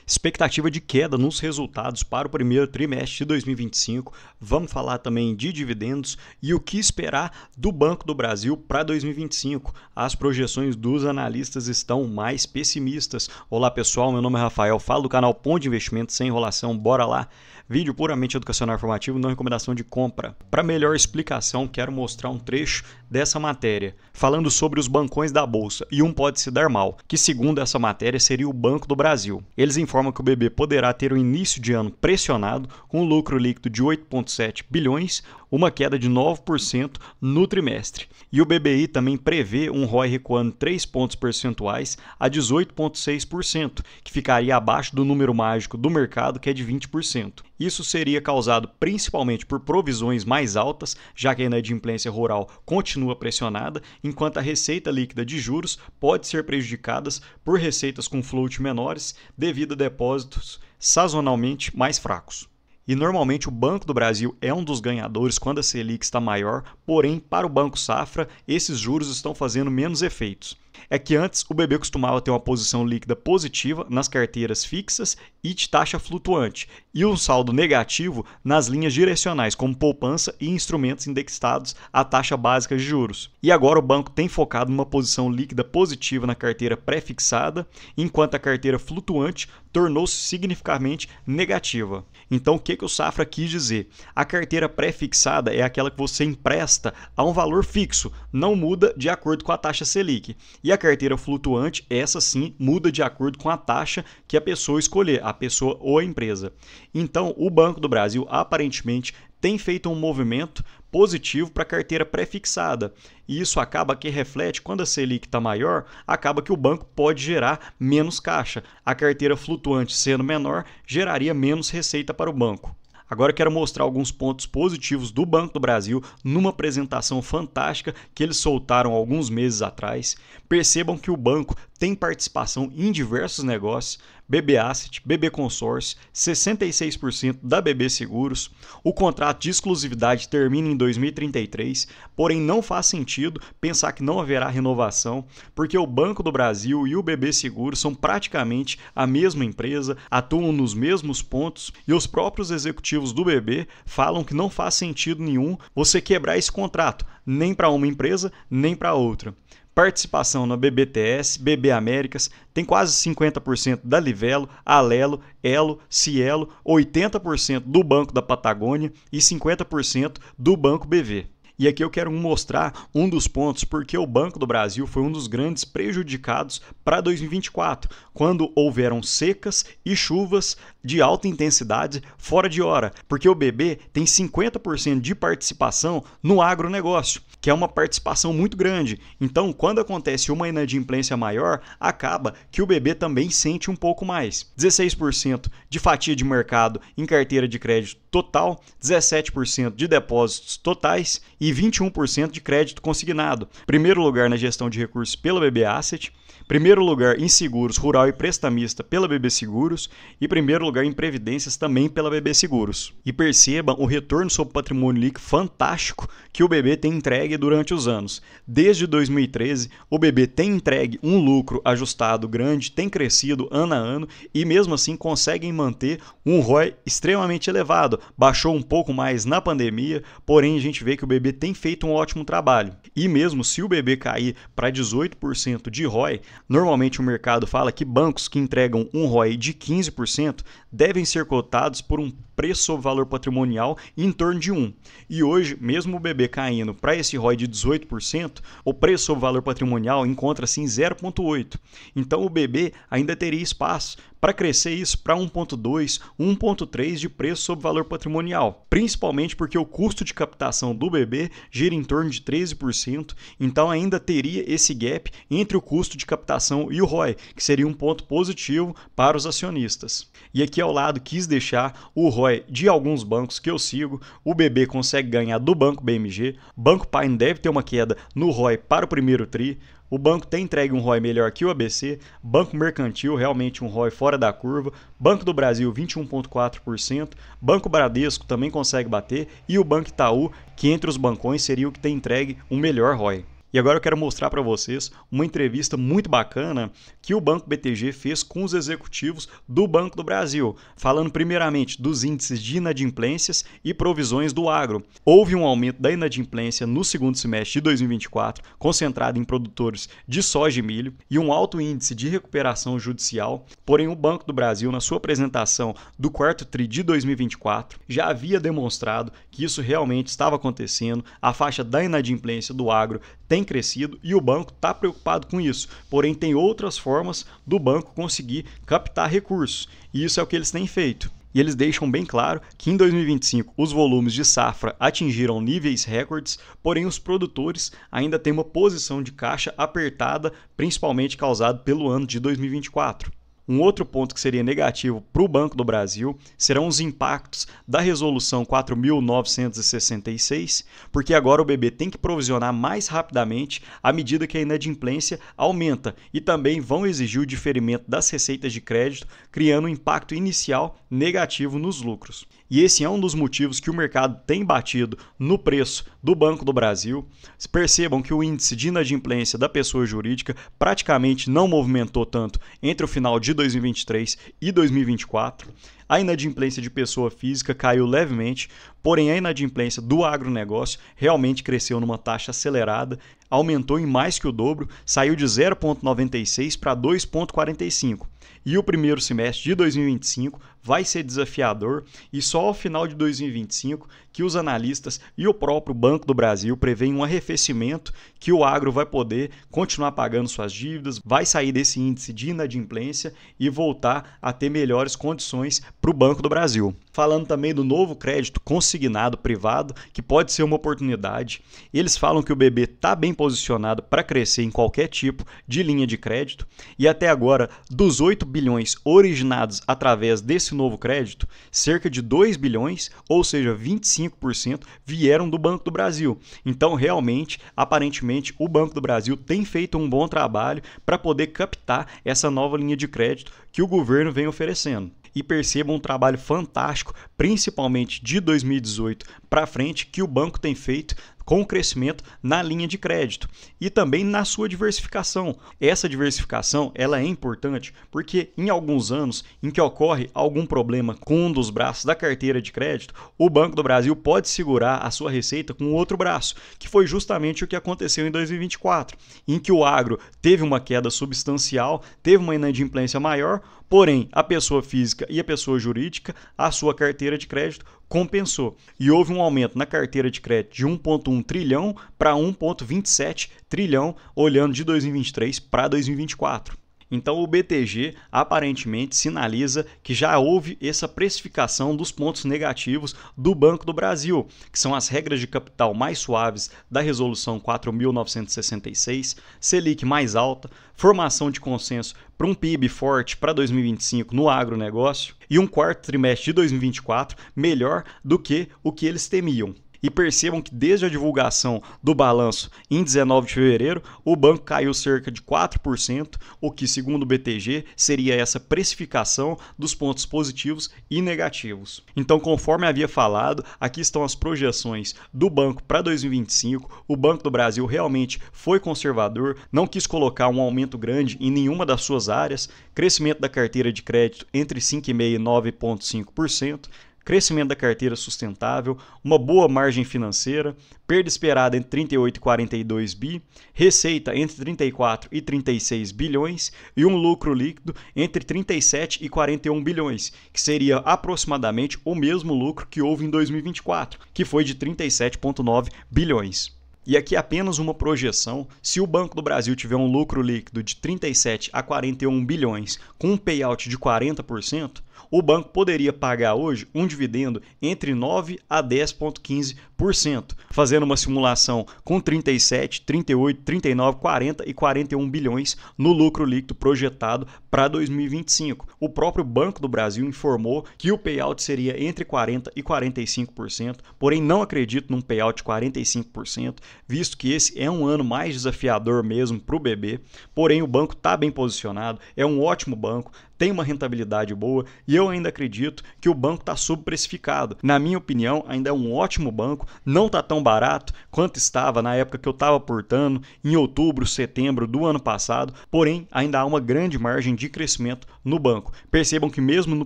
expectativa de queda nos resultados para o primeiro trimestre de 2025. Vamos falar também de dividendos e o que esperar do Banco do Brasil para 2025. As projeções dos analistas estão mais pessimistas. Olá pessoal, meu nome é Rafael, falo do canal Ponto de Investimento sem enrolação, bora lá. Vídeo puramente educacional e informativo, não recomendação de compra. Para melhor explicação, quero mostrar um trecho dessa matéria, falando sobre os bancões da Bolsa, e um pode se dar mal, que segundo essa matéria seria o Banco do Brasil. Eles informam que o BB poderá ter um início de ano pressionado, com um lucro líquido de 8,7 bilhões, uma queda de 9% no trimestre. E o BBI também prevê um ROI recuando 3 pontos percentuais a 18,6%, que ficaria abaixo do número mágico do mercado, que é de 20%. Isso seria causado principalmente por provisões mais altas, já que a inadimplência rural continua pressionada, enquanto a receita líquida de juros pode ser prejudicada por receitas com float menores devido a depósitos sazonalmente mais fracos. E normalmente o Banco do Brasil é um dos ganhadores quando a Selic está maior, porém para o Banco Safra esses juros estão fazendo menos efeitos. É que antes o BB costumava ter uma posição líquida positiva nas carteiras fixas e de taxa flutuante, e um saldo negativo nas linhas direcionais, como poupança e instrumentos indexados à taxa básica de juros. E agora o banco tem focado numa posição líquida positiva na carteira pré-fixada, enquanto a carteira flutuante tornou-se significativamente negativa. Então o que o Safra quis dizer? A carteira pré-fixada é aquela que você empresta a um valor fixo, não muda de acordo com a taxa Selic. E a carteira flutuante, essa sim, muda de acordo com a taxa que a pessoa escolher, a pessoa ou a empresa. Então, o Banco do Brasil aparentemente tem feito um movimento positivo para a carteira pré-fixada. E isso acaba que reflete, quando a Selic está maior, acaba que o banco pode gerar menos caixa. A carteira flutuante sendo menor, geraria menos receita para o banco. Agora eu quero mostrar alguns pontos positivos do Banco do Brasil numa apresentação fantástica que eles soltaram alguns meses atrás. Percebam que o banco tem participação em diversos negócios, BB Asset, BB Consórcio, 66% da BB Seguros. O contrato de exclusividade termina em 2033, porém não faz sentido pensar que não haverá renovação, porque o Banco do Brasil e o BB Seguros são praticamente a mesma empresa, atuam nos mesmos pontos e os próprios executivos do BB falam que não faz sentido nenhum você quebrar esse contrato, nem para uma empresa, nem para outra. Participação na BBTS, BB Américas, tem quase 50% da Livelo, Alelo, Elo, Cielo, 80% do Banco da Patagônia e 50% do Banco BV. E aqui eu quero mostrar um dos pontos porque o Banco do Brasil foi um dos grandes prejudicados para 2024, quando houveram secas e chuvas de alta intensidade fora de hora, porque o BB tem 50% de participação no agronegócio, que é uma participação muito grande. Então, quando acontece uma inadimplência maior, acaba que o BB também sente um pouco mais. 16% de fatia de mercado em carteira de crédito total, 17% de depósitos totais e 21% de crédito consignado. Primeiro lugar na gestão de recursos pela BB Asset, primeiro lugar em seguros rural e prestamista pela BB Seguros e primeiro lugar em previdências também pela BB Seguros. E percebam o retorno sobre patrimônio líquido fantástico que o BB tem entregue durante os anos. Desde 2013, o BB tem entregue um lucro ajustado grande, tem crescido ano a ano e mesmo assim conseguem manter um ROI extremamente elevado. Baixou um pouco mais na pandemia, porém a gente vê que o BB tem feito um ótimo trabalho. E mesmo se o BB cair para 18% de ROI, normalmente o mercado fala que bancos que entregam um ROI de 15% devem ser cotados por um preço sobre valor patrimonial em torno de 1. E hoje, mesmo o BB caindo para esse ROI de 18%, o preço sobre valor patrimonial encontra-se em 0,8. Então o BB ainda teria espaço para crescer isso para 1,2, 1,3 de preço sobre valor patrimonial, principalmente porque o custo de captação do BB gira em torno de 13%, então ainda teria esse gap entre o custo de captação e o ROI, que seria um ponto positivo para os acionistas. E aqui ao lado quis deixar o ROI de alguns bancos que eu sigo. O BB consegue ganhar do Banco BMG, Banco Pine deve ter uma queda no ROI para o primeiro TRI, o banco tem entregue um ROI melhor que o ABC, Banco Mercantil realmente um ROI fora da curva, Banco do Brasil 21,4%, Banco Bradesco também consegue bater e o Banco Itaú, que entre os bancões seria o que tem entregue um melhor ROI. E agora eu quero mostrar para vocês uma entrevista muito bacana que o Banco BTG fez com os executivos do Banco do Brasil, falando primeiramente dos índices de inadimplências e provisões do agro. Houve um aumento da inadimplência no segundo semestre de 2024, concentrado em produtores de soja e milho, e um alto índice de recuperação judicial. Porém, o Banco do Brasil, na sua apresentação do quarto TRI de 2024, já havia demonstrado que isso realmente estava acontecendo. A faixa da inadimplência do agro tem crescido e o banco está preocupado com isso. Porém, tem outras formas do banco conseguir captar recursos, e isso é o que eles têm feito. E eles deixam bem claro que em 2025 os volumes de safra atingiram níveis recordes, porém os produtores ainda têm uma posição de caixa apertada, principalmente causado pelo ano de 2024. Um outro ponto que seria negativo para o Banco do Brasil serão os impactos da Resolução 4.966, porque agora o BB tem que provisionar mais rapidamente à medida que a inadimplência aumenta, e também vão exigir o diferimento das receitas de crédito, criando um impacto inicial negativo nos lucros. E esse é um dos motivos que o mercado tem batido no preço do Banco do Brasil. Percebam que o índice de inadimplência da pessoa jurídica praticamente não movimentou tanto entre o final de 2023 e 2024. A inadimplência de pessoa física caiu levemente, porém a inadimplência do agronegócio realmente cresceu numa taxa acelerada, aumentou em mais que o dobro, saiu de 0,96 para 2,45. E o primeiro semestre de 2025 vai ser desafiador, e só ao final de 2025 que os analistas e o próprio Banco do Brasil preveem um arrefecimento, que o agro vai poder continuar pagando suas dívidas, vai sair desse índice de inadimplência e voltar a ter melhores condições para o Banco do Brasil. Falando também do novo crédito consignado privado, que pode ser uma oportunidade. Eles falam que o BB está bem posicionado para crescer em qualquer tipo de linha de crédito, e até agora, dos 8 bilhões originados através desse novo crédito, cerca de 2 bilhões, ou seja, 25%, vieram do Banco do Brasil. Então, realmente, aparentemente, o Banco do Brasil tem feito um bom trabalho para poder captar essa nova linha de crédito que o governo vem oferecendo. E percebam um trabalho fantástico, principalmente de 2018 para frente, que o banco tem feito com o crescimento na linha de crédito e também na sua diversificação. Essa diversificação ela é importante porque em alguns anos em que ocorre algum problema com um dos braços da carteira de crédito, o Banco do Brasil pode segurar a sua receita com o outro braço, que foi justamente o que aconteceu em 2024, em que o agro teve uma queda substancial, teve uma inadimplência maior, porém a pessoa física e a pessoa jurídica, a sua carteira de crédito compensou. E houve um aumento na carteira de crédito de 1,1 trilhão para 1,27 trilhão, olhando de 2023 para 2024. Então o BTG aparentemente sinaliza que já houve essa precificação dos pontos negativos do Banco do Brasil, que são as regras de capital mais suaves da Resolução 4.966, Selic mais alta, formação de consenso para um PIB forte para 2025 no agronegócio e um quarto trimestre de 2024 melhor do que o que eles temiam. E percebam que desde a divulgação do balanço em 19 de fevereiro, o banco caiu cerca de 4%, o que, segundo o BTG, seria essa precificação dos pontos positivos e negativos. Então, conforme havia falado, aqui estão as projeções do banco para 2025. O Banco do Brasil realmente foi conservador, não quis colocar um aumento grande em nenhuma das suas áreas, crescimento da carteira de crédito entre 5,5% e 9,5%, crescimento da carteira sustentável, uma boa margem financeira, perda esperada entre 38 e 42 bi, receita entre 34 e 36 bilhões e um lucro líquido entre 37 e 41 bilhões, que seria aproximadamente o mesmo lucro que houve em 2024, que foi de 37,9 bilhões. E aqui apenas uma projeção: se o Banco do Brasil tiver um lucro líquido de 37 a 41 bilhões com um payout de 40%, o banco poderia pagar hoje um dividendo entre 9 a 10,15%, fazendo uma simulação com 37, 38, 39, 40 e 41 bilhões no lucro líquido projetado para 2025. O próprio Banco do Brasil informou que o payout seria entre 40 e 45%, porém não acredito num payout de 45%, visto que esse é um ano mais desafiador mesmo para o BB. Porém, o banco está bem posicionado, é um ótimo banco, tem uma rentabilidade boa e eu ainda acredito que o banco está subprecificado. Na minha opinião, ainda é um ótimo banco, não está tão barato quanto estava na época que eu estava aportando, em outubro, setembro do ano passado, porém ainda há uma grande margem de crescimento no banco. Percebam que mesmo no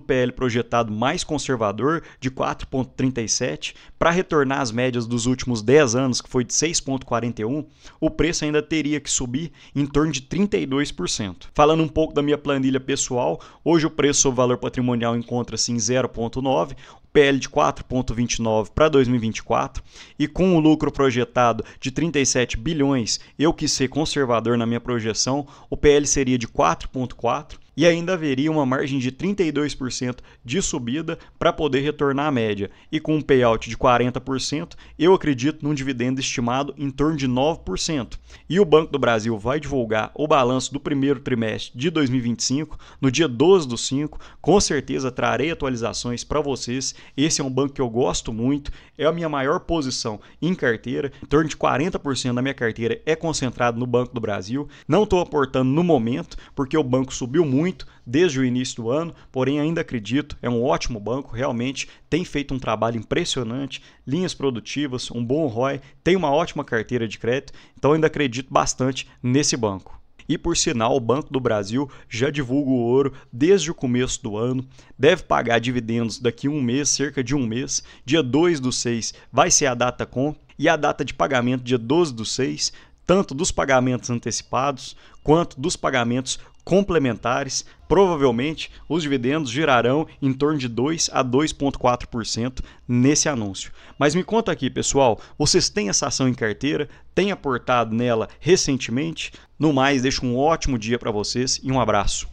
PL projetado mais conservador, de 4,37, para retornar às médias dos últimos 10 anos, que foi de 6,41, o preço ainda teria que subir em torno de 32%. Falando um pouco da minha planilha pessoal, hoje o preço sobre valor patrimonial encontra-se em 0,9, PL de 4,29 para 2024 e com o lucro projetado de 37 bilhões, eu quis ser conservador na minha projeção, o PL seria de 4,4 e ainda haveria uma margem de 32% de subida para poder retornar à média. E com um payout de 40%, eu acredito num dividendo estimado em torno de 9%. E o Banco do Brasil vai divulgar o balanço do primeiro trimestre de 2025 no dia 12/5. Com certeza trarei atualizações para vocês. Esse é um banco que eu gosto muito, é a minha maior posição em carteira. Em torno de 40% da minha carteira é concentrado no Banco do Brasil. Não estou aportando no momento, porque o banco subiu muito desde o início do ano, porém ainda acredito, é um ótimo banco, realmente tem feito um trabalho impressionante, linhas produtivas, um bom ROI, tem uma ótima carteira de crédito, então ainda acredito bastante nesse banco. E por sinal, o Banco do Brasil já divulga o ouro desde o começo do ano, deve pagar dividendos daqui a um mês, cerca de um mês, dia 2/6 vai ser a data com, e a data de pagamento dia 12/6, tanto dos pagamentos antecipados quanto dos pagamentos complementares. Provavelmente os dividendos girarão em torno de 2 a 2,4% nesse anúncio. Mas me conta aqui, pessoal, vocês têm essa ação em carteira? Têm aportado nela recentemente? No mais, deixo um ótimo dia para vocês e um abraço.